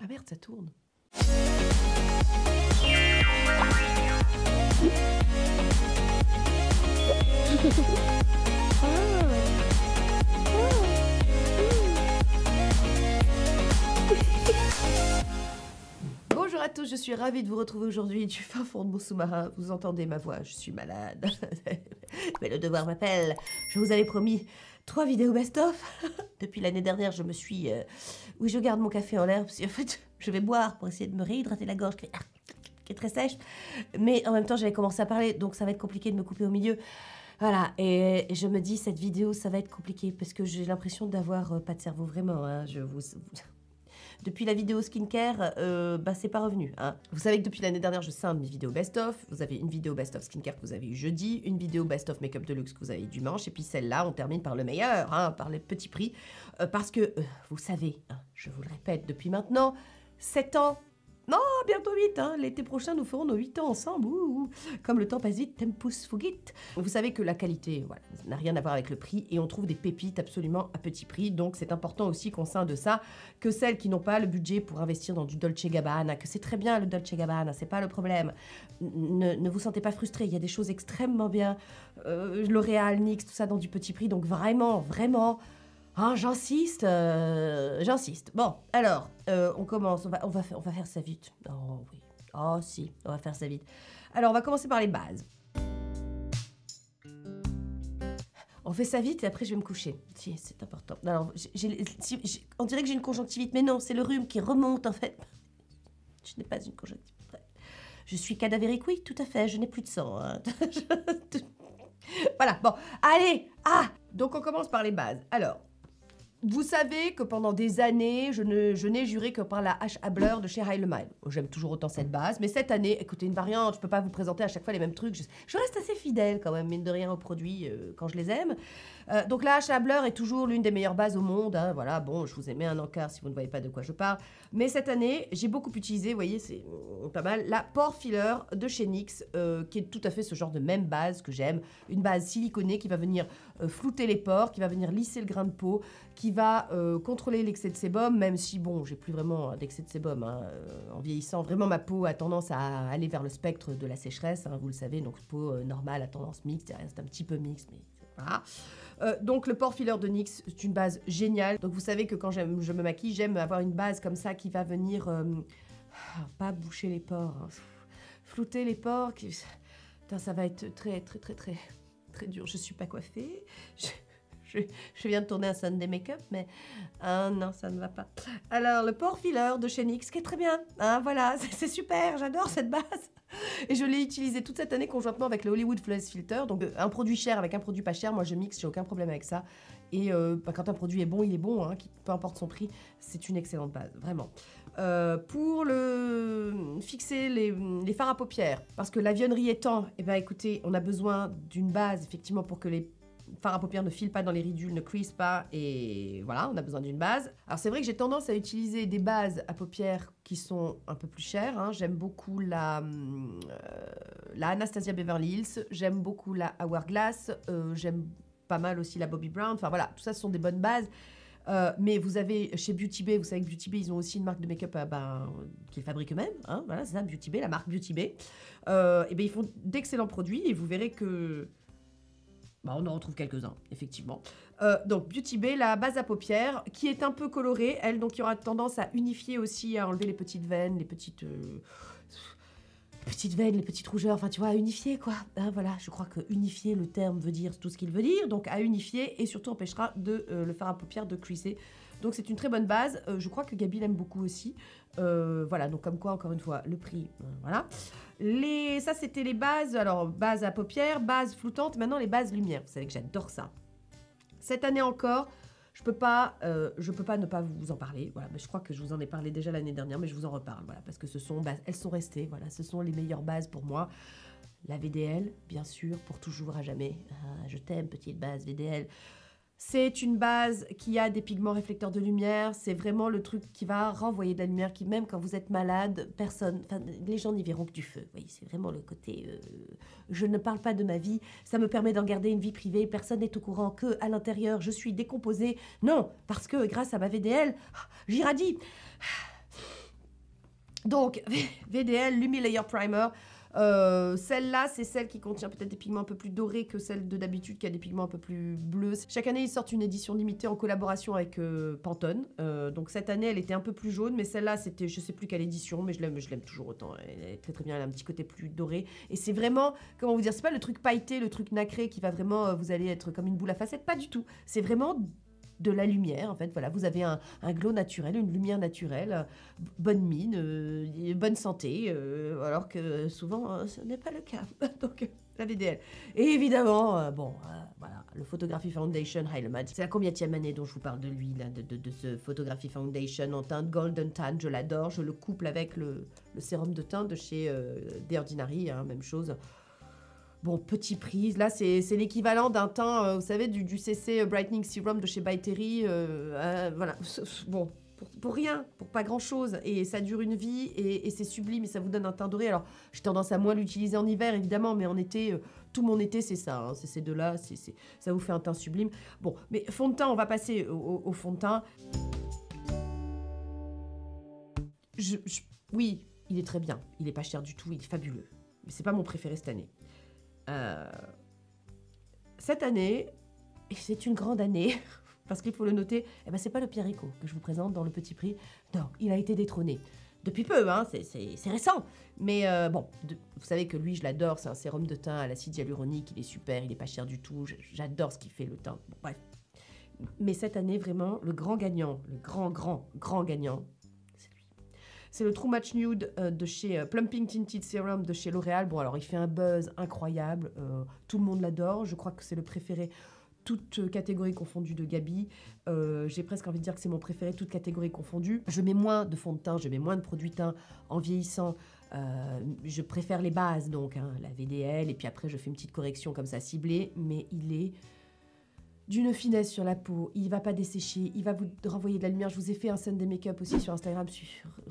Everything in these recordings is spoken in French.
Ah merde, ça tourne. Bonjour à tous, je suis ravie de vous retrouver aujourd'hui du fin fond de mon sous-marin. Vous entendez ma voix, je suis malade. Mais le devoir m'appelle. Je vous avais promis 3 vidéos best-of. Depuis l'année dernière, je me suis... Oui, je garde mon café en l'air, parce qu'en fait, je vais boire pour essayer de me réhydrater la gorge, qui est très sèche. Mais en même temps, j'avais commencé à parler, donc ça va être compliqué de me couper au milieu. Voilà, et je me dis, cette vidéo, ça va être compliqué, parce que j'ai l'impression d'avoir pas de cerveau, vraiment. Hein, Depuis la vidéo skincare, c'est pas revenu. Hein. Vous savez que depuis l'année dernière, je scinde mes vidéos best-of. Vous avez une vidéo best-of skincare que vous avez eu jeudi, une vidéo best-of make-up de luxe que vous avez eu dimanche, et puis celle-là, on termine par le meilleur, hein, par les petits prix. Parce que, vous savez, hein, je vous le répète depuis maintenant, 7 ans, non, bientôt 8, hein. L'été prochain, nous ferons nos 8 ans ensemble. Ouh. Comme le temps passe vite, tempus fugit. Vous savez que la qualité, voilà, n'a rien à voir avec le prix et on trouve des pépites absolument à petit prix. Donc, c'est important aussi qu'on scinde de ça, que celles qui n'ont pas le budget pour investir dans du Dolce Gabbana, que c'est très bien le Dolce Gabbana, c'est pas le problème. Ne vous sentez pas frustrés, il y a des choses extrêmement bien. L'Oréal, NYX, tout ça dans du petit prix. Donc, vraiment, vraiment... Ah, j'insiste. Bon, alors, on commence, on va faire ça vite. Oh oui, oh si, on va faire ça vite. Alors, on va commencer par les bases. On fait ça vite et après je vais me coucher. Si, c'est important. Alors, on dirait que j'ai une conjonctivite, mais non, c'est le rhume qui remonte en fait. Je n'ai pas une conjonctivite. Je suis cadavérique, oui, tout à fait, je n'ai plus de sang. Hein. Voilà, bon, allez, donc on commence par les bases. Alors, vous savez que pendant des années, je n'ai juré que par la H Habler de chez High Mile. J'aime toujours autant cette base, mais cette année, écoutez, une variante, je peux pas vous présenter à chaque fois les mêmes trucs. Je reste assez fidèle quand même, mine de rien, aux produits quand je les aime. Donc la H Habler est toujours l'une des meilleures bases au monde. Hein, voilà, bon, je vous ai mis un encart si vous ne voyez pas de quoi je parle. Mais cette année, j'ai beaucoup utilisé, vous voyez, c'est pas mal, la Pore Filler de chez NYX, qui est tout à fait ce genre de même base que j'aime. Une base siliconée qui va venir flouter les pores, qui va venir lisser le grain de peau, qui va contrôler l'excès de sébum, même si, bon, j'ai plus vraiment d'excès de sébum. Hein, en vieillissant, vraiment, ma peau a tendance à aller vers le spectre de la sécheresse, hein, vous le savez, donc peau normale à tendance mixte, c'est un petit peu mixte, mais voilà. Donc le Pore Filler de NYX, c'est une base géniale. Donc vous savez que quand je me maquille, j'aime avoir une base comme ça qui va venir, pas boucher les pores, hein, flouter les pores, putain, ça va être très, très, très, très, très dur. Je suis pas coiffée, je viens de tourner un Sunday Makeup, mais non, ça ne va pas. Alors, le Pore Filler de chez NYX, qui est très bien. Hein, voilà, c'est super, j'adore cette base. Et je l'ai utilisé toute cette année conjointement avec le Hollywood Flawless Filter. Donc, un produit cher avec un produit pas cher, moi je mixe, j'ai aucun problème avec ça. Et quand un produit est bon, il est bon, hein, peu importe son prix, c'est une excellente base, vraiment. Pour fixer les fards à paupières, parce que l'avionnnerie étant, eh ben, écoutez, on a besoin d'une base, effectivement, pour que les fards à paupières ne filent pas dans les ridules, ne crease pas, et voilà, on a besoin d'une base. Alors c'est vrai que j'ai tendance à utiliser des bases à paupières qui sont un peu plus chères. Hein. J'aime beaucoup la Anastasia Beverly Hills, j'aime beaucoup la Hourglass, j'aime pas mal aussi la Bobbi Brown. Enfin voilà, tout ça ce sont des bonnes bases. Mais vous avez chez Beauty Bay, vous savez que Beauty Bay, ils ont aussi une marque de make-up qu'ils fabriquent eux-mêmes. Hein, voilà, c'est ça, Beauty Bay, la marque Beauty Bay. Et bien ils font d'excellents produits et vous verrez que on en retrouve quelques-uns, effectivement. Donc, Beauty Bay, la base à paupières, qui est un peu colorée, elle, donc il y aura tendance à unifier aussi, à enlever les petites veines, les petites veines, les petites rougeurs, enfin, tu vois, à unifier, quoi. Hein, voilà, je crois que unifier, le terme veut dire tout ce qu'il veut dire, donc à unifier, et surtout empêchera le fard à paupières de creaser. Donc, c'est une très bonne base. Je crois que Gabi l'aime beaucoup aussi. Voilà, donc comme quoi, encore une fois, le prix, voilà. Ça, c'était les bases. Alors, base à paupières, base floutante. Maintenant, les bases lumière. Vous savez que j'adore ça. Cette année encore, je peux pas ne pas vous en parler. Voilà, mais je crois que je vous en ai parlé déjà l'année dernière, mais je vous en reparle. Voilà, parce que elles sont restées. Voilà, ce sont les meilleures bases pour moi. La VDL, bien sûr, pour toujours à jamais. Je t'aime, petite base VDL. C'est une base qui a des pigments réflecteurs de lumière. C'est vraiment le truc qui va renvoyer de la lumière, qui même quand vous êtes malade, les gens n'y verront que du feu. Vous voyez, c'est vraiment le côté je ne parle pas de ma vie. Ça me permet d'en garder une vie privée. Personne n'est au courant que à l'intérieur, je suis décomposée. Non, parce que grâce à ma VDL, j'irradie. Donc, VDL, Lumi Layer Primer. Celle-là, c'est celle qui contient peut-être des pigments un peu plus dorés que celle de d'habitude qui a des pigments un peu plus bleus. Chaque année, ils sortent une édition limitée en collaboration avec Pantone. Donc cette année, elle était un peu plus jaune, mais celle-là, c'était je sais plus quelle édition, mais je l'aime toujours autant. Elle est très très bien, elle a un petit côté plus doré. Et c'est vraiment, comment vous dire, c'est pas le truc pailleté, le truc nacré qui va vraiment, vous allez être comme une boule à facettes, pas du tout. C'est vraiment de la lumière, en fait, voilà, vous avez un glow naturel, une lumière naturelle, bonne mine, bonne santé, alors que souvent, ce n'est pas le cas. Donc, la VDL. Et évidemment, voilà, le Photography Foundation Hylamad. C'est la combienième année dont je vous parle de lui, là, de ce Photography Foundation en teinte Golden Tan, je l'adore, je le couple avec le sérum de teint de chez The Ordinary, hein, même chose. Bon, petit prix, là c'est l'équivalent d'un teint, vous savez, du CC Brightening Serum de chez By Terry, voilà, bon, pour rien, pour pas grand chose, et ça dure une vie, et c'est sublime, et ça vous donne un teint doré. Alors, j'ai tendance à moins l'utiliser en hiver, évidemment, mais en été, tout mon été c'est ça, hein, c'est ces deux-là, ça vous fait un teint sublime. Bon, mais fond de teint, on va passer au fond de teint. Oui, il est très bien, il est pas cher du tout, il est fabuleux, mais c'est pas mon préféré cette année. Cette année, et c'est une grande année, parce qu'il faut le noter, eh ben c'est pas le Pierrico que je vous présente dans le petit prix. Non, il a été détrôné. Depuis peu, hein, c'est récent. Mais bon, vous savez que lui, je l'adore, c'est un sérum de teint à l'acide hyaluronique, il est super, il est pas cher du tout, j'adore ce qu'il fait le teint. Bon, bref. Mais cette année, vraiment, le grand gagnant, le grand gagnant, c'est le True Match Nude de chez Plumping Tinted Serum de chez L'Oréal. Bon, alors il fait un buzz incroyable. Tout le monde l'adore. Je crois que c'est le préféré, toute catégorie confondue de Gabi. J'ai presque envie de dire que c'est mon préféré, toute catégorie confondue. Je mets moins de fond de teint, je mets moins de produits teint en vieillissant. Je préfère les bases, donc hein, la VDL. Et puis après, je fais une petite correction comme ça ciblée. Mais il est d'une finesse sur la peau, il va pas dessécher, il va vous renvoyer de la lumière. Je vous ai fait un Sunday Make-up aussi sur Instagram.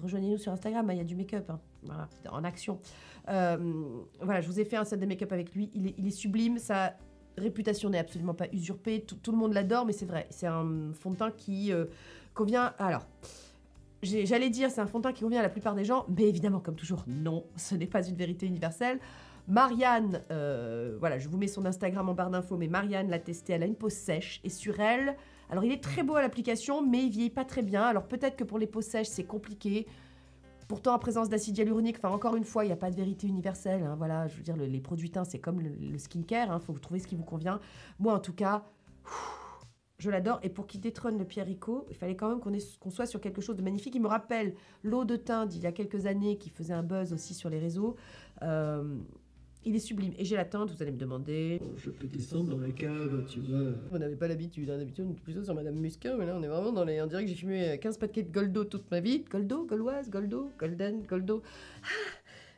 Rejoignez-nous sur Instagram, il y a du make-up, hein. Voilà, en action. Voilà, je vous ai fait un Sunday Make-up avec lui. Il est sublime, sa réputation n'est absolument pas usurpée. Tout le monde l'adore, mais c'est vrai, c'est un fond de teint qui convient. Alors, j'allais dire, c'est un fond de teint qui convient à la plupart des gens, mais évidemment, comme toujours, non, ce n'est pas une vérité universelle. Marianne, voilà, je vous mets son Instagram en barre d'infos, mais Marianne l'a testé, elle a une peau sèche, et sur elle, alors il est très beau à l'application, mais il vieillit pas très bien, alors peut-être que pour les peaux sèches, c'est compliqué. Pourtant, en présence d'acide hyaluronique, enfin encore une fois, il n'y a pas de vérité universelle, hein, voilà, je veux dire, les produits teints, c'est comme le skincare, hein, faut vous trouver ce qui vous convient. Moi, en tout cas, je l'adore, et pour qu'il détrône le Pierrico, il fallait quand même qu'on soit sur quelque chose de magnifique. Il me rappelle l'eau de teint d'il y a quelques années, qui faisait un buzz aussi sur les réseaux. Il est sublime. Et j'ai la teinte, vous allez me demander... Je peux descendre dans la cave, tu vois. Vous n'avez pas l'habitude, hein. D'habitude on est plutôt sur Madame Muscat, mais là on est vraiment dans les... On dirait que j'ai fumé 15 paquets de Goldo toute ma vie. Goldo, Gauloise, Goldo, Golden, Goldo...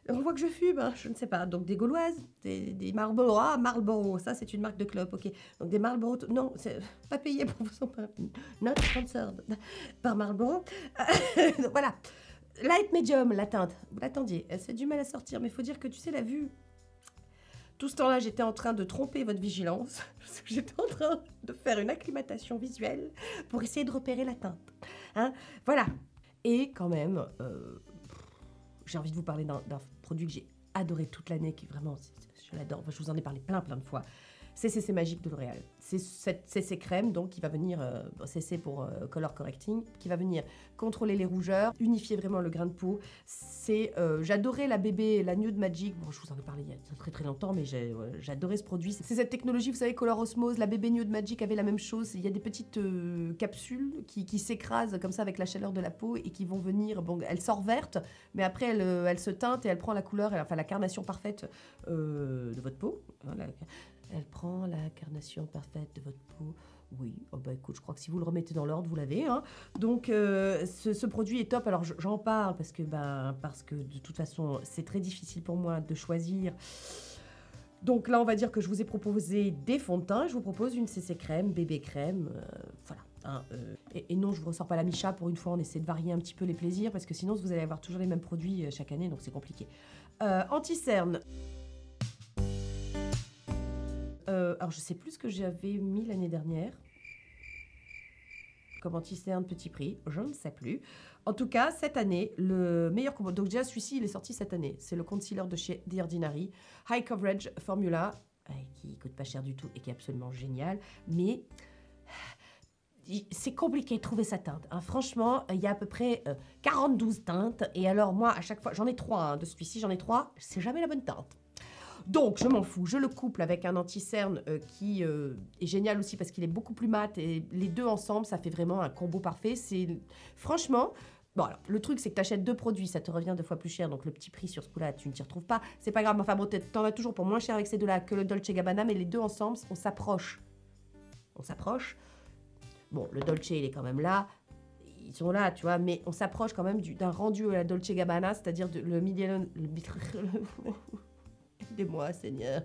Ah, on voit que je fume, hein, je ne sais pas. Donc des Gauloises, des Marlboro. Ah, Marlboro, ça c'est une marque de clope, ok. Donc des Marlboro... Non, c'est pas payé pour vous en parler. Not sponsored par Marlboro. Voilà. Light medium, la teinte. Vous l'attendiez, elle s'est du mal à sortir, mais il faut dire que tu sais, la vue... Tout ce temps-là, j'étais en train de tromper votre vigilance. J'étais en train de faire une acclimatation visuelle pour essayer de repérer la teinte. Hein, voilà. Et quand même, j'ai envie de vous parler d'un produit que j'ai adoré toute l'année, qui vraiment, je l'adore. Enfin, je vous en ai parlé plein de fois. C'est CC Magique de L'Oréal. C'est cette CC crème, donc, qui va venir, CC pour color correcting, qui va venir contrôler les rougeurs, unifier vraiment le grain de peau. J'adorais la bébé, la Nude Magic. Bon, je vous en ai parlé il y a très longtemps, mais j'adorais ce produit. C'est cette technologie, vous savez, Color Osmose, la bébé Nude Magic avait la même chose. Il y a des petites capsules qui s'écrasent comme ça avec la chaleur de la peau et qui vont venir, bon, elle sort verte, mais après elle se teinte et elle prend la couleur, enfin la carnation parfaite de votre peau. Voilà. Elle prend la carnation parfaite de votre peau. Oui, oh bah écoute, je crois que si vous le remettez dans l'ordre, vous l'avez. Hein. Donc, ce produit est top. Alors, j'en parle parce que de toute façon, c'est très difficile pour moi de choisir Donc là, on va dire que je vous ai proposé des fonds de teint. Je vous propose une CC crème, bébé crème, voilà. Hein, et non, je ne vous ressors pas la Micha. Pour une fois, on essaie de varier un petit peu les plaisirs parce que sinon, vous allez avoir toujours les mêmes produits chaque année, donc c'est compliqué. Anti-cerne. Alors, je sais plus ce que j'avais mis l'année dernière. Comme anti-cerne petit prix, je ne sais plus. En tout cas, cette année, le meilleur combo. Donc déjà, celui-ci, il est sorti cette année. C'est le concealer de chez The Ordinary. High Coverage Formula, qui coûte pas cher du tout et qui est absolument génial. Mais c'est compliqué de trouver sa teinte. Hein. Franchement, il y a à peu près 42 teintes. Et alors, moi, à chaque fois, j'en ai 3. Hein, de celui-ci, j'en ai 3. C'est jamais la bonne teinte. Donc, je m'en fous. Je le couple avec un anti-cerne qui est génial aussi parce qu'il est beaucoup plus mat. Et les deux ensemble, ça fait vraiment un combo parfait. C'est franchement... Bon, alors, le truc, c'est que tu achètes 2 produits, ça te revient 2 fois plus cher. Donc, le petit prix sur ce coup-là, tu ne t'y retrouves pas. C'est pas grave. Enfin, bon, t'en as toujours pour moins cher avec ces deux-là que le Dolce Gabbana. Mais les deux ensemble, on s'approche. On s'approche. Bon, le Dolce, il est quand même là. Ils sont là, tu vois. Mais on s'approche quand même d'un rendu à la Dolce Gabbana, c'est-à-dire le Millennial... Aidez-moi, Seigneur.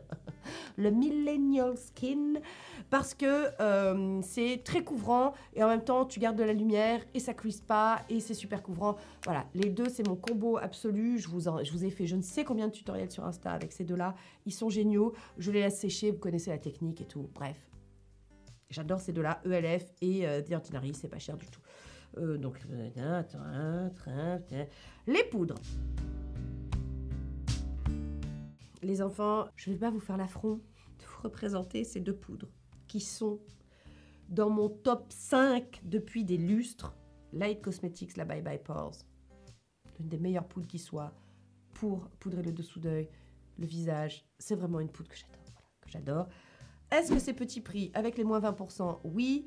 Le Millennial Skin, parce que c'est très couvrant et en même temps, tu gardes de la lumière et ça crispe pas et c'est super couvrant. Voilà, les deux, c'est mon combo absolu. Je vous ai fait je ne sais combien de tutoriels sur Insta avec ces deux-là. Ils sont géniaux. Je les laisse sécher, vous connaissez la technique et tout. Bref, j'adore ces deux-là, ELF et The Ordinary, c'est pas cher du tout. Donc, les poudres. Les enfants, je ne vais pas vous faire l'affront de vous représenter ces 2 poudres qui sont dans mon top 5 depuis des lustres. Light Cosmetics, la Bye Bye Pores. L'une des meilleures poudres qui soit pour poudrer le dessous d'œil, le visage. C'est vraiment une poudre que j'adore. Voilà, que j'adore. Est-ce que c'est petit prix avec les moins 20%? Oui.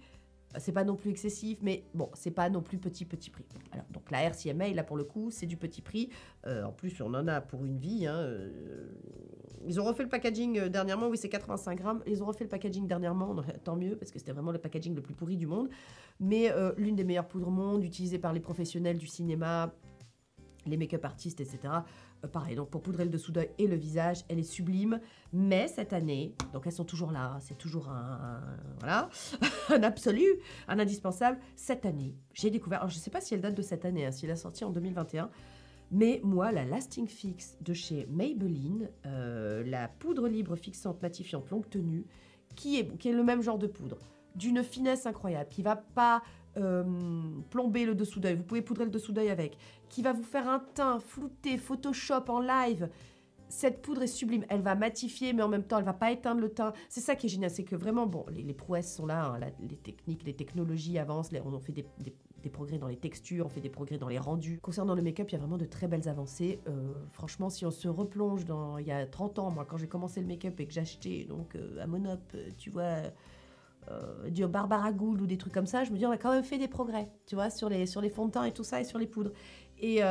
C'est pas non plus excessif, mais bon, c'est pas non plus petit prix. Alors, donc la RCMA, là pour le coup, c'est du petit prix. En plus, on en a pour une vie. Hein, ils ont refait le packaging dernièrement, oui, c'est 85 grammes. Ils ont refait le packaging dernièrement, tant mieux, parce que c'était vraiment le packaging le plus pourri du monde. Mais l'une des meilleures poudres au monde, utilisée par les professionnels du cinéma, les make-up artistes, etc. Pareil, donc pour poudrer le dessous d'œil et le visage, elle est sublime. Mais cette année, donc elles sont toujours là, hein, c'est toujours voilà, un absolu, un indispensable. Cette année, j'ai découvert, alors je ne sais pas si elle date de cette année, hein, si elle est sortie en 2021, mais moi, la Lasting Fix de chez Maybelline, la poudre libre fixante matifiante longue tenue, qui est le même genre de poudre, d'une finesse incroyable, qui va pas plomber le dessous d'œil, vous pouvez poudrer le dessous d'œil avec, qui va vous faire un teint flouté, Photoshop en live. Cette poudre est sublime, elle va matifier, mais en même temps, elle va pas éteindre le teint. C'est ça qui est génial, c'est que vraiment, bon, les prouesses sont là, hein, les techniques, les technologies avancent, on fait des progrès dans les textures, on fait des progrès dans les rendus. Concernant le make-up, il y a vraiment de très belles avancées. Franchement, si on se replonge dans il y a 30 ans, moi, quand j'ai commencé le make-up et que j'achetais donc à Monop, tu vois... du Barbara Gould ou des trucs comme ça, je me dis on a quand même fait des progrès, tu vois, sur les fonds de teint et tout ça et sur les poudres. Et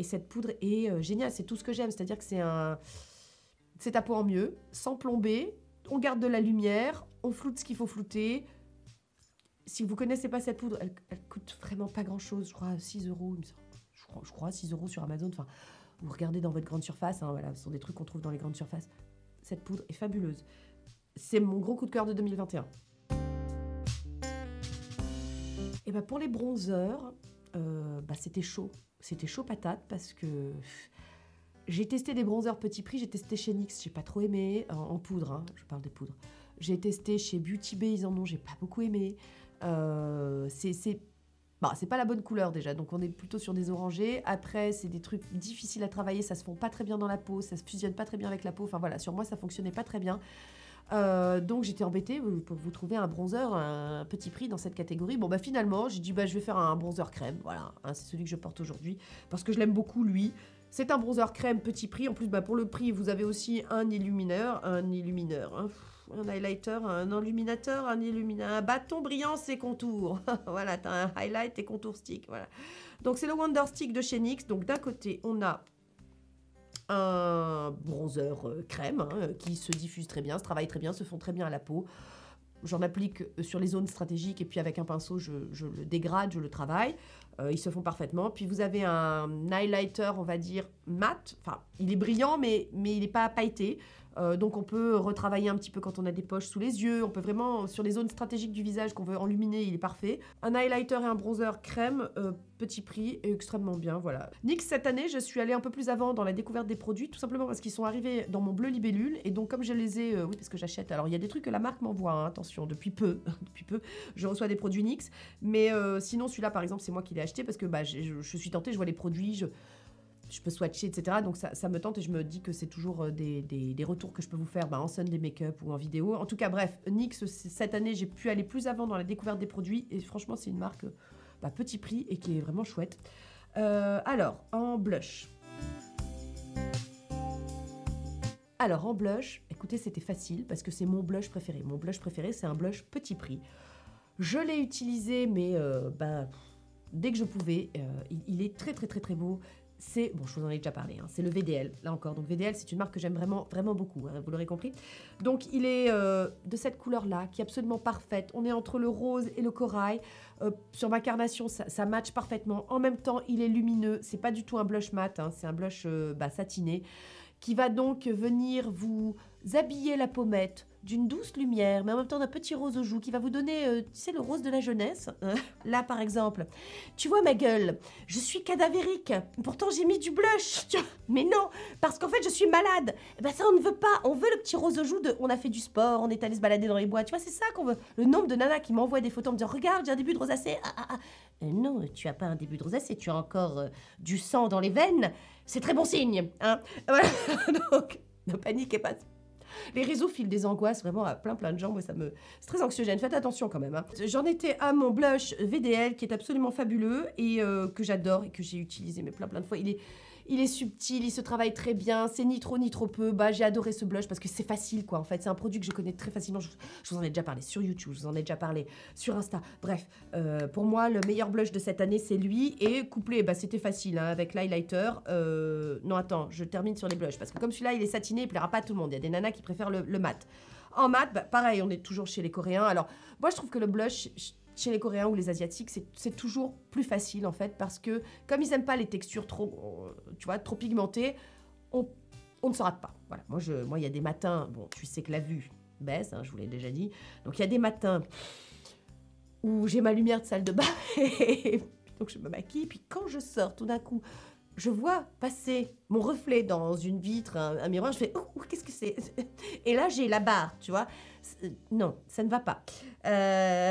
cette poudre est géniale, c'est tout ce que j'aime, c'est-à-dire que c'est ta peau en mieux, sans plomber, on garde de la lumière, on floute ce qu'il faut flouter. Si vous connaissez pas cette poudre, elle coûte vraiment pas grand-chose, je crois 6 euros, je crois 6 euros sur Amazon, enfin, vous regardez dans votre grande surface, hein, voilà, ce sont des trucs qu'on trouve dans les grandes surfaces. Cette poudre est fabuleuse. C'est mon gros coup de cœur de 2021. Et ben pour les bronzers, c'était chaud. C'était chaud patate parce que j'ai testé des bronzers petit prix. J'ai testé chez NYX, j'ai pas trop aimé. En poudre, hein, je parle des poudres. J'ai testé chez Beauty Bay, ils en ont, j'ai pas beaucoup aimé. C'est pas la bonne couleur déjà, donc on est plutôt sur des orangés. Après, c'est des trucs difficiles à travailler, ça se fond pas très bien dans la peau, ça se fusionne pas très bien avec la peau. Enfin voilà, sur moi, ça fonctionnait pas très bien. Donc j'étais embêtée pour vous trouver un bronzer un petit prix dans cette catégorie. Bon finalement j'ai dit je vais faire un bronzer crème, voilà, hein, c'est celui que je porte aujourd'hui parce que je l'aime beaucoup lui. C'est un bronzer crème petit prix, en plus pour le prix vous avez aussi un illuminateur, un highlighter, un illuminateur, un bâton brillant ses contours. Voilà, t'as un highlight et contour stick, voilà. Donc c'est le Wonder Stick de chez NYX. Donc d'un côté on a un bronzer crème hein, qui se diffuse très bien, se travaille très bien, se fond très bien à la peau. J'en applique sur les zones stratégiques et puis avec un pinceau, je le dégrade, je le travaille. Ils se font parfaitement. Puis vous avez un highlighter, on va dire, mat. Enfin, il est brillant, mais il n'est pas pailleté. Donc on peut retravailler un petit peu quand on a des poches sous les yeux. On peut vraiment, sur les zones stratégiques du visage qu'on veut enluminer, il est parfait. Un highlighter et un bronzer crème, petit prix et extrêmement bien, voilà. NYX, cette année, je suis allée un peu plus avant dans la découverte des produits, tout simplement parce qu'ils sont arrivés dans mon bleu libellule. Et donc comme je les ai, oui parce que j'achète, alors il y a des trucs que la marque m'envoie, hein, attention, depuis peu, je reçois des produits NYX. Mais sinon celui-là par exemple, c'est moi qui l'ai acheté parce que bah, je suis tentée, je vois les produits, je peux swatcher, etc. Donc ça me tente et je me dis que c'est toujours des retours que je peux vous faire en Sunday Makeup ou en vidéo. En tout cas, bref, NYX, cette année, j'ai pu aller plus avant dans la découverte des produits. Et franchement, c'est une marque petit prix et qui est vraiment chouette. Alors, en blush. Alors, en blush, écoutez, c'était facile parce que c'est mon blush préféré. Mon blush préféré, c'est un blush petit prix. Je l'ai utilisé, mais dès que je pouvais. Il est très, très, très, très beau. C'est, bon, je vous en ai déjà parlé, hein, c'est le VDL, là encore. Donc VDL, c'est une marque que j'aime vraiment, vraiment beaucoup, hein, vous l'aurez compris. Donc il est de cette couleur-là, qui est absolument parfaite. On est entre le rose et le corail. Sur ma carnation, ça match parfaitement. En même temps, il est lumineux. C'est pas du tout un blush mat, hein, c'est un blush satiné, qui va donc venir vous habiller la pommette d'une douce lumière, mais en même temps d'un petit rose aux joues qui va vous donner, tu sais, le rose de la jeunesse. Là, par exemple, tu vois ma gueule, je suis cadavérique, pourtant j'ai mis du blush. Mais non, parce qu'en fait, je suis malade. Eh ben ça, on ne veut pas. On veut le petit rose aux joues de on a fait du sport, on est allé se balader dans les bois. Tu vois, c'est ça qu'on veut. Le nombre de nanas qui m'envoient des photos en me disant regarde, j'ai un début de rosacée. Non, tu as pas un début de rosacée, tu as encore du sang dans les veines. C'est très bon signe, hein. Voilà. Donc, ne paniquez pas. Les réseaux filent des angoisses vraiment à plein de gens. Moi, c'est très anxiogène. Faites attention quand même, hein. J'en étais à mon blush VDL qui est absolument fabuleux et que j'adore et que j'ai utilisé mais plein de fois. Il est subtil, il se travaille très bien, c'est ni trop ni trop peu. Bah, j'ai adoré ce blush parce que c'est facile, quoi. En fait, c'est un produit que je connais très facilement. Je vous en ai déjà parlé sur YouTube, je vous en ai déjà parlé sur Insta. Bref, pour moi, le meilleur blush de cette année, c'est lui. Et couplé, c'était facile, hein, avec l'highlighter. Non, attends, je termine sur les blushs parce que comme celui-là, il est satiné, il plaira pas à tout le monde. Il y a des nanas qui préfèrent le mat. En mat, pareil, on est toujours chez les Coréens. Alors, moi, je trouve que le blush chez les Coréens ou les Asiatiques, c'est toujours plus facile en fait parce que comme ils n'aiment pas les textures trop pigmentées, on ne se rate pas. Voilà. Moi, il y a des matins, bon, tu sais que la vue baisse, hein, je vous l'ai déjà dit. Donc il y a des matins où j'ai ma lumière de salle de bain et donc je me maquille. Puis quand je sors, tout d'un coup, je vois passer mon reflet dans une vitre, un miroir, je fais « Oh, qu'est-ce que c'est ?» Et là, j'ai la barre, tu vois. Non, ça ne va pas.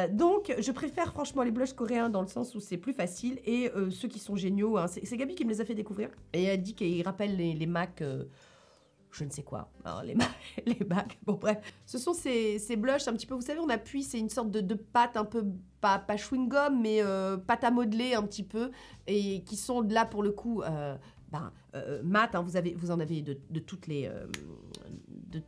Donc, je préfère franchement les blushs coréens dans le sens où c'est plus facile et ceux qui sont géniaux, hein, c'est Gabi qui me les a fait découvrir. Et elle dit qu'ils rappellent les MAC, je ne sais quoi, hein, les MAC, bon bref. Ce sont ces blushs un petit peu, vous savez, on appuie, c'est une sorte de pâte un peu, pas chewing-gum, mais pâte à modeler un petit peu, et qui sont là pour le coup... mat, hein, vous en avez de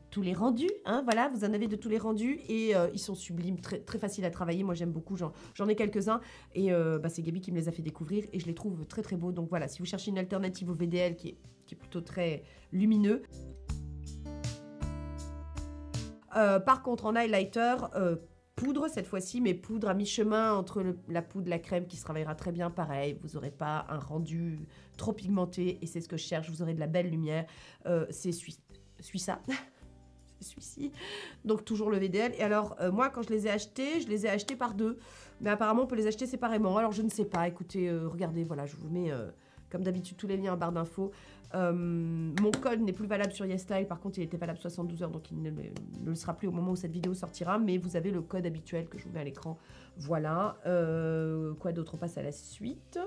tous les rendus, hein, voilà, vous en avez de tous les rendus et ils sont sublimes, très, très faciles à travailler. Moi j'aime beaucoup, j'en ai quelques-uns et c'est Gabi qui me les a fait découvrir et je les trouve très très beaux. Donc voilà, si vous cherchez une alternative au VDL qui est plutôt très lumineux. Par contre en highlighter, poudre cette fois-ci, mais poudre à mi-chemin entre la poudre et la crème qui se travaillera très bien, pareil. Vous n'aurez pas un rendu trop pigmenté et c'est ce que je cherche. Vous aurez de la belle lumière. C'est Suissa. C'est celui-ci. Donc toujours le VDL. Et alors, moi, quand je les ai achetés par deux. Mais apparemment, on peut les acheter séparément. Alors, je ne sais pas. Écoutez, regardez, voilà, je vous mets, comme d'habitude, tous les liens en barre d'infos. Mon code n'est plus valable sur YesStyle, par contre il était valable 72 heures, donc il ne le sera plus au moment où cette vidéo sortira, mais vous avez le code habituel que je vous mets à l'écran. Voilà. Quoi d'autre? On passe à la suite.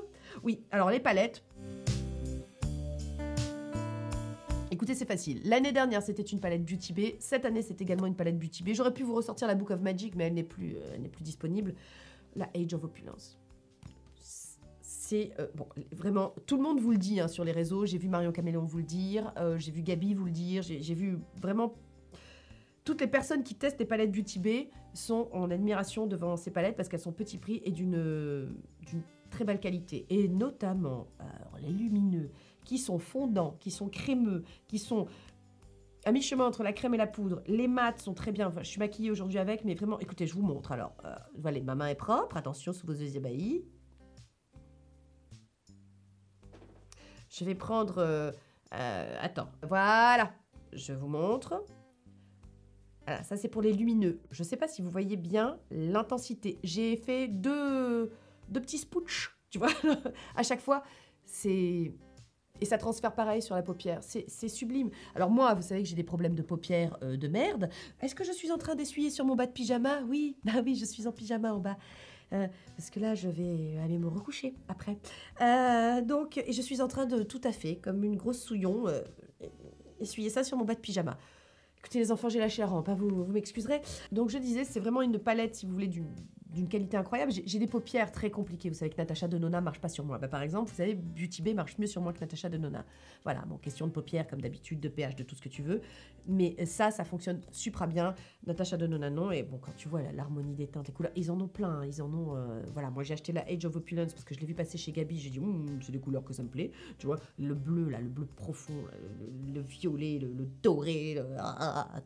Oui, alors les palettes. Écoutez, c'est facile. L'année dernière, c'était une palette Beauty Bay. Cette année, c'est également une palette Beauty Bay. J'aurais pu vous ressortir la Book of Magic, mais elle n'est plus disponible. La Age of Opulence. C'est, bon, vraiment, tout le monde vous le dit hein, sur les réseaux. J'ai vu Marion Caméléon vous le dire, j'ai vu Gabi vous le dire, j'ai vu vraiment... Toutes les personnes qui testent les palettes Beauty Bay sont en admiration devant ces palettes parce qu'elles sont petit prix et d'une très belle qualité. Et notamment, les lumineux, qui sont fondants, qui sont crémeux, qui sont à mi-chemin entre la crème et la poudre. Les mats sont très bien. Enfin, je suis maquillée aujourd'hui avec, mais vraiment, écoutez, je vous montre. Alors, voilà, ma main est propre. Attention sous vos yeux ébahis. Je vais prendre... attends, voilà, je vous montre. Voilà, ça c'est pour les lumineux. Je ne sais pas si vous voyez bien l'intensité. J'ai fait deux petits spooch, tu vois, à chaque fois. Et ça transfère pareil sur la paupière. C'est sublime. Alors moi, vous savez que j'ai des problèmes de paupières de merde. Est-ce que je suis en train d'essuyer sur mon bas de pyjama? Oui, ah oui, je suis en pyjama en bas. Parce que là, je vais aller me recoucher après. Donc, et je suis en train de, tout à fait, comme une grosse souillon, essuyer ça sur mon bas de pyjama. Écoutez les enfants, j'ai lâché la rampe, hein, vous m'excuserez. Donc je disais, c'est vraiment une palette, si vous voulez, d'une qualité incroyable. J'ai des paupières très compliquées. Vous savez que Natasha Denona marche pas sur moi. Bah, par exemple, vous savez, Beauty Bay marche mieux sur moi que Natasha Denona. Voilà, bon, question de paupières, comme d'habitude, de pH, de tout ce que tu veux. Mais ça fonctionne super bien. Natasha Denona, non. Et bon, quand tu vois l'harmonie des teintes, les couleurs, ils en ont plein. Hein, ils en ont... voilà, moi j'ai acheté la Age of Opulence parce que je l'ai vu passer chez Gabi. J'ai dit, c'est des couleurs que ça me plaît. Tu vois, le bleu, là, le bleu profond, le violet, le doré,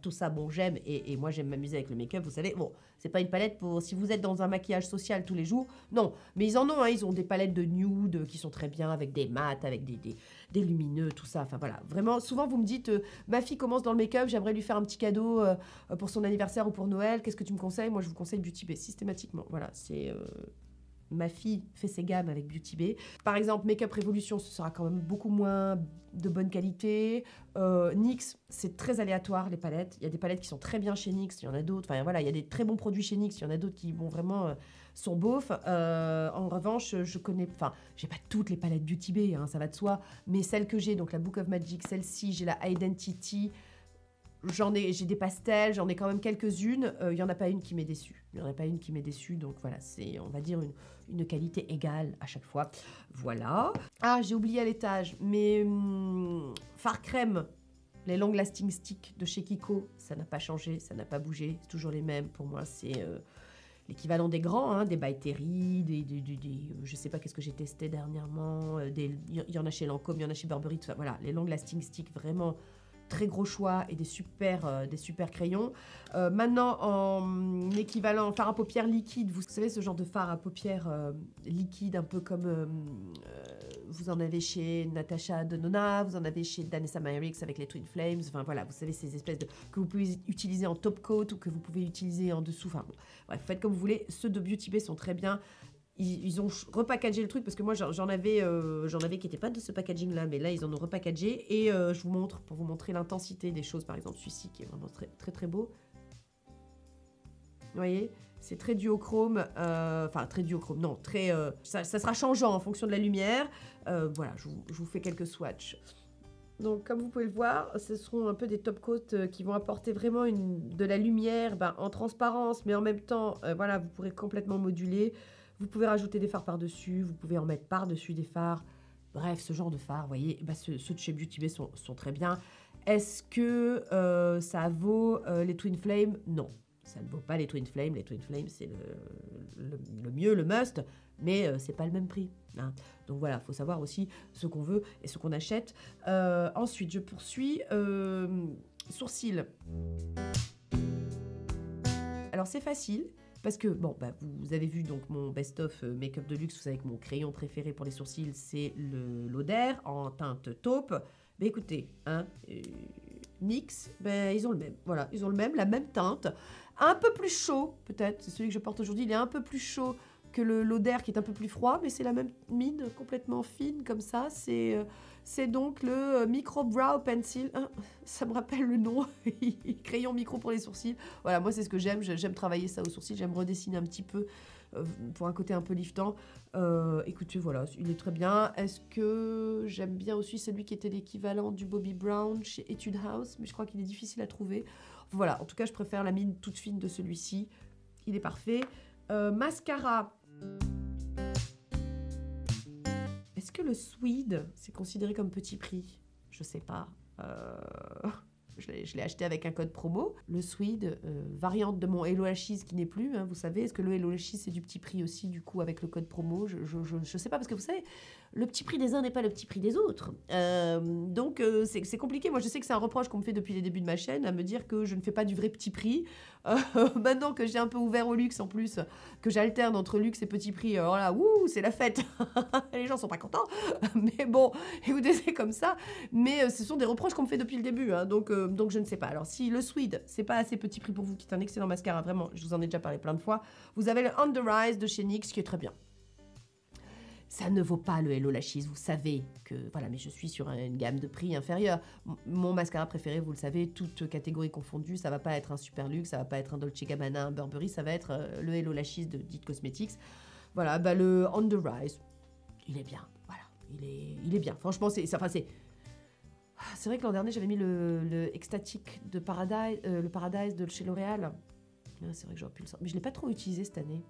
tout ça, bon, j'aime. Et moi, j'aime m'amuser avec le make-up, vous savez. Bon, c'est pas une palette pour... Si vous êtes dans un maquillage social tous les jours, non. Mais ils en ont, hein, ils ont des palettes de nude qui sont très bien, avec des mats, avec des lumineux, tout ça. Enfin, voilà. Vraiment, souvent, vous me dites, ma fille commence dans le make-up, j'aimerais lui faire un petit cadeau pour son anniversaire ou pour Noël. Qu'est-ce que tu me conseilles? Moi, je vous conseille Beauty Bay, systématiquement. Voilà, c'est... Ma fille fait ses gammes avec Beauty Bay. Par exemple, Make Up Revolution, ce sera quand même beaucoup moins de bonne qualité. NYX, c'est très aléatoire, les palettes. Il y a des palettes qui sont très bien chez NYX, il y en a d'autres. Enfin, voilà, il y a des très bons produits chez NYX, il y en a d'autres qui, bon, vraiment, sont beaufs. En revanche, je connais... Enfin, j'ai pas toutes les palettes Beauty Bay, hein, ça va de soi. Mais celles que j'ai, donc la Book of Magic, celle-ci, j'ai la Identity... J'ai des pastels, j'en ai quand même quelques-unes. Il n'y en a pas une qui m'est déçue. Il n'y en a pas une qui m'est déçue. Donc voilà, c'est, on va dire, une qualité égale à chaque fois. Voilà. Ah, j'ai oublié à l'étage. Mais fard crème, les long lasting sticks de chez Kiko, ça n'a pas changé, ça n'a pas bougé. C'est toujours les mêmes. Pour moi, c'est l'équivalent des grands, hein, des By Terry, je sais pas qu'est-ce que j'ai testé dernièrement. Il y en a chez Lancôme, il y en a chez Burberry, tout ça. Voilà, les long lasting sticks, vraiment... Très gros choix et des super crayons. Maintenant, en équivalent fard à paupières liquide, vous savez ce genre de fard à paupières liquide, un peu comme vous en avez chez Natasha Denona, vous en avez chez Danessa Myricks avec les Twin Flames. Enfin voilà, vous savez ces espèces que vous pouvez utiliser en top coat ou que vous pouvez utiliser en dessous. Enfin bon, bref, faites comme vous voulez. Ceux de Beauty Bay sont très bien. Ils ont repackagé le truc parce que moi j'en avais qui n'étaient pas de ce packaging là, mais là ils en ont repackagé et je vous montre pour vous montrer l'intensité des choses. Par exemple celui-ci qui est vraiment très très très beau. Vous voyez, c'est très duochrome, enfin très duochrome, non, très ça sera changeant en fonction de la lumière. Voilà, je vous fais quelques swatchs. Donc comme vous pouvez le voir, ce seront un peu des top coats qui vont apporter vraiment de la lumière en transparence, mais en même temps, voilà, vous pourrez complètement moduler. Vous pouvez rajouter des fards par-dessus, vous pouvez en mettre par-dessus des fards. Bref, ce genre de fards, vous voyez, ceux de chez Beauty Bay sont très bien. Est-ce que ça vaut les Twin Flame? Non, ça ne vaut pas les Twin Flame. Les Twin Flame, c'est le mieux, le must, mais c'est pas le même prix. Hein. Donc voilà, il faut savoir aussi ce qu'on veut et ce qu'on achète. Ensuite, je poursuis. Sourcils. Alors, c'est facile. Parce que, bon, vous avez vu donc mon best-of make-up de luxe, vous savez que mon crayon préféré pour les sourcils, c'est l'Oder en teinte taupe. Mais écoutez, hein, NYX, ils ont le même. Voilà, ils ont le même, la même teinte. Un peu plus chaud, peut-être. C'est celui que je porte aujourd'hui. Il est un peu plus chaud que l'Oder qui est un peu plus froid, mais c'est la même mine, complètement fine, comme ça. C'est donc le Micro Brow Pencil. Hein, ça me rappelle le nom. Crayon micro pour les sourcils. Voilà, moi, c'est ce que j'aime. J'aime travailler ça aux sourcils. J'aime redessiner un petit peu pour un côté un peu liftant. Écoutez, voilà, il est très bien. Est-ce que j'aime bien aussi celui qui était l'équivalent du Bobbi Brown chez Etude House, mais je crois qu'il est difficile à trouver. Voilà, en tout cas, je préfère la mine toute fine de celui-ci. Il est parfait. Mascara. Est-ce que le Swede, c'est considéré comme petit prix? Je sais pas. Je l'ai acheté avec un code promo. Le Swede, variante de mon Hello Lashes qui n'est plus, hein, vous savez. Est-ce que le Hello Lashes c'est du petit prix aussi, du coup, avec le code promo? Je sais pas, parce que vous savez, le petit prix des uns n'est pas le petit prix des autres. Donc, c'est compliqué. Moi, je sais que c'est un reproche qu'on me fait depuis les débuts de ma chaîne, à me dire que je ne fais pas du vrai petit prix. Maintenant que j'ai un peu ouvert au luxe en plus, que j'alterne entre luxe et petit prix, alors là, ouh, c'est la fête. Les gens sont pas contents. Mais bon, écoutez, c'est comme ça. Mais ce sont des reproches qu'on me fait depuis le début. Hein, donc je ne sais pas. Alors si le Swede, c'est pas assez petit prix pour vous, qui est un excellent mascara, vraiment, je vous en ai déjà parlé plein de fois, vous avez le On The Rise de chez NYX qui est très bien. Ça ne vaut pas le Hello Lashes, vous savez que... Voilà, mais je suis sur une gamme de prix inférieure. Mon mascara préféré, vous le savez, toutes catégories confondues, ça va pas être un Super Luxe, ça va pas être un Dolce Gabbana, un Burberry, ça va être le Hello Lashes de It Cosmetics. Voilà, bah le On The Rise, il est bien, voilà, il est bien. Franchement, c'est vrai que l'an dernier, j'avais mis le Ecstatic de Paradise, le Paradise de chez L'Oréal. C'est vrai que j'aurais pu le sortir, mais je l'ai pas trop utilisé cette année.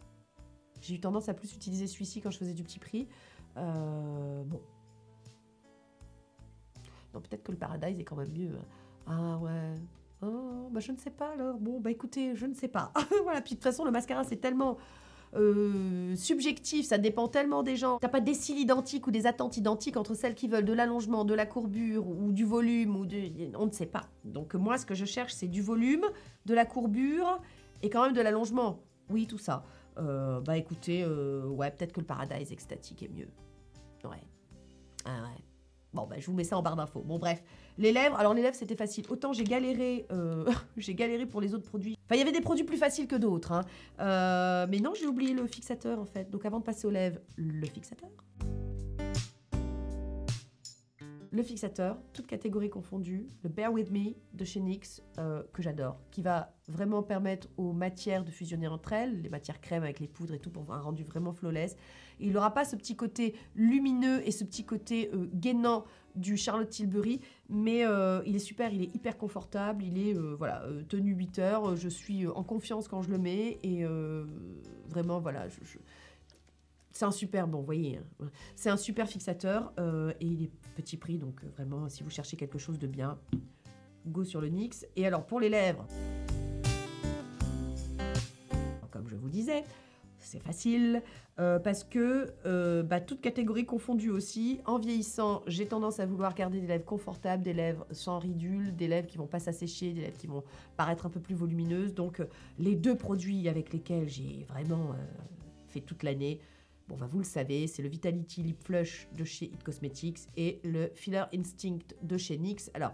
J'ai eu tendance à plus utiliser celui-ci quand je faisais du petit prix. Bon. Non, peut-être que le Paradise est quand même mieux. Ah ouais. Oh, bah je ne sais pas alors. Bon, bah écoutez, je ne sais pas. Voilà, puis de toute façon, le mascara, c'est tellement subjectif, ça dépend tellement des gens. T'as pas des cils identiques ou des attentes identiques entre celles qui veulent de l'allongement, de la courbure ou du volume. On ne sait pas. Donc moi, ce que je cherche, c'est du volume, de la courbure et quand même de l'allongement. Oui, tout ça. Bah écoutez, ouais, peut-être que le Paradise Ecstatic est mieux. Ouais. Ah ouais. Bon, bah je vous mets ça en barre d'infos. Bon, bref. Les lèvres, alors les lèvres, c'était facile. Autant j'ai galéré, j'ai galéré pour les autres produits. Enfin, il y avait des produits plus faciles que d'autres. Hein. Mais non, j'ai oublié le fixateur, en fait. Donc avant de passer aux lèvres, le fixateur. Le fixateur, toute catégorie confondue, le Bear With Me de chez NYX, que j'adore, qui va vraiment permettre aux matières de fusionner entre elles, les matières crème avec les poudres et tout, pour un rendu vraiment flawless. Et il n'aura pas ce petit côté lumineux et ce petit côté gainant du Charlotte Tilbury, mais il est super, il est hyper confortable, il est tenu 8 heures, je suis en confiance quand je le mets, et vraiment, voilà, c'est un super, bon, vous voyez, hein, c'est un super fixateur et il est petit prix, donc vraiment, si vous cherchez quelque chose de bien, go sur le NYX. Et alors, pour les lèvres, comme je vous disais, c'est facile parce que toute catégorie confondue aussi, en vieillissant, j'ai tendance à vouloir garder des lèvres confortables, des lèvres sans ridules, des lèvres qui vont pas s'assécher, des lèvres qui vont paraître un peu plus volumineuses. Donc, les deux produits avec lesquels j'ai vraiment fait toute l'année, bon, bah, vous le savez, c'est le Vitality Lip Flush de chez It Cosmetics et le Filler Instinct de chez NYX. Alors,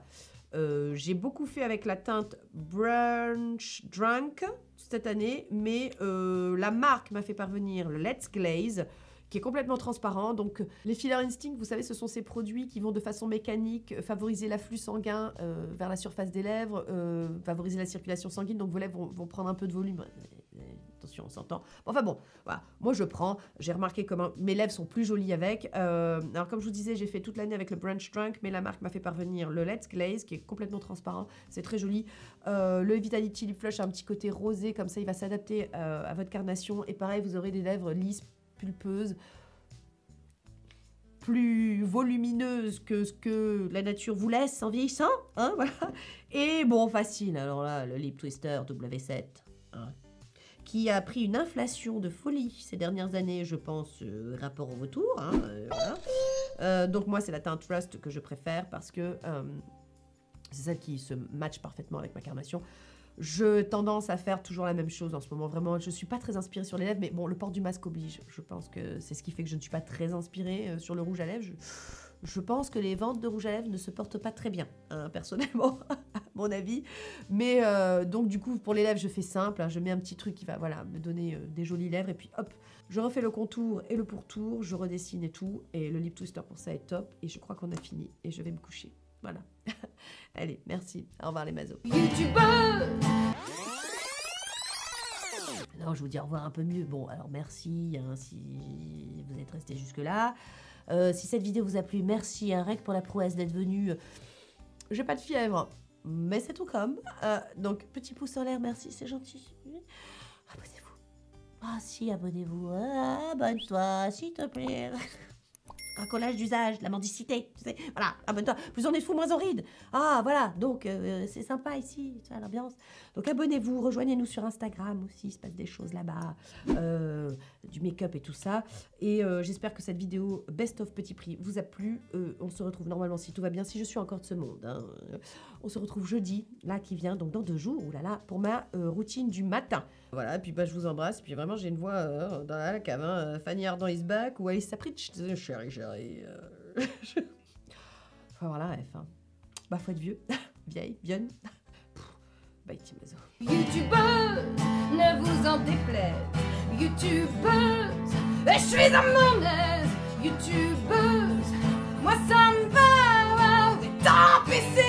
j'ai beaucoup fait avec la teinte Brunch Drunk cette année, mais la marque m'a fait parvenir le Let's Glaze, qui est complètement transparent. Donc, les Filler Instinct, vous savez, ce sont ces produits qui vont de façon mécanique favoriser l'afflux sanguin vers la surface des lèvres, favoriser la circulation sanguine, donc vos lèvres vont prendre un peu de volume. Attention, on s'entend. Enfin bon, voilà. Moi je prends. J'ai remarqué comment mes lèvres sont plus jolies avec. Alors comme je vous disais, j'ai fait toute l'année avec le Brunch Drunk, mais la marque m'a fait parvenir le Let's Glaze, qui est complètement transparent. C'est très joli. Le Vitality Lip Flush a un petit côté rosé, comme ça il va s'adapter à votre carnation. Et pareil, vous aurez des lèvres lisses, pulpeuses, plus volumineuses que ce que la nature vous laisse en vieillissant. Hein, voilà. Et bon, facile. Alors là, le Lip Twister W7. Hein, qui a pris une inflation de folie ces dernières années, je pense, rapport au retour. Hein, voilà. Donc moi, c'est la teinte Rust que je préfère parce que c'est celle qui se match parfaitement avec ma carnation. Je tendance à faire toujours la même chose en ce moment. Vraiment, je ne suis pas très inspirée sur les lèvres, mais bon, le port du masque oblige. Je pense que c'est ce qui fait que je ne suis pas très inspirée sur le rouge à lèvres. Je pense que les ventes de rouge à lèvres ne se portent pas très bien, hein, personnellement, à mon avis. Mais donc, du coup, pour les lèvres, je fais simple. Hein, je mets un petit truc qui va me donner des jolies lèvres. Et puis, hop, je refais le contour et le pourtour. Je redessine et tout. Et le lip twister pour ça est top. Et je crois qu'on a fini. Et je vais me coucher. Voilà. Allez, merci. Au revoir les mazos. YouTubeur! Non, je vous dis au revoir un peu mieux. Bon, alors merci hein, si vous êtes restés jusque-là. Si cette vidéo vous a plu, merci un rec pour la prouesse d'être venu. J'ai pas de fièvre, mais c'est tout comme. Donc, petit pouce en l'air, merci, c'est gentil. Abonnez-vous. Ah si, abonnez-vous. Abonne-toi, s'il te plaît. Un collage d'usage, la mendicité, tu sais. Voilà, abonne-toi. Plus on est fou, moins on ride. Ah, voilà, donc c'est sympa ici, tu vois, l'ambiance. Donc abonnez-vous, rejoignez-nous sur Instagram aussi, il se passe des choses là-bas, du make-up et tout ça. Et j'espère que cette vidéo Best of Petit Prix vous a plu. On se retrouve normalement, si tout va bien, si je suis encore de ce monde. Hein. On se retrouve jeudi, là qui vient, donc dans 2 jours, oulala, pour ma routine du matin. Voilà, et puis bah, je vous embrasse. Et puis vraiment, j'ai une voix dans la cave. Hein, Fanny Ardant is back ou Alice Sapritch. Chérie. Faut avoir la ref. Hein. Bah, faut être vieux, vieille, vieune. Bye, Timazo. YouTubeuse, ne vous en déplaise. YouTubeuse, et je suis à mon aise. YouTubeuse, moi ça me va. Et tant pis si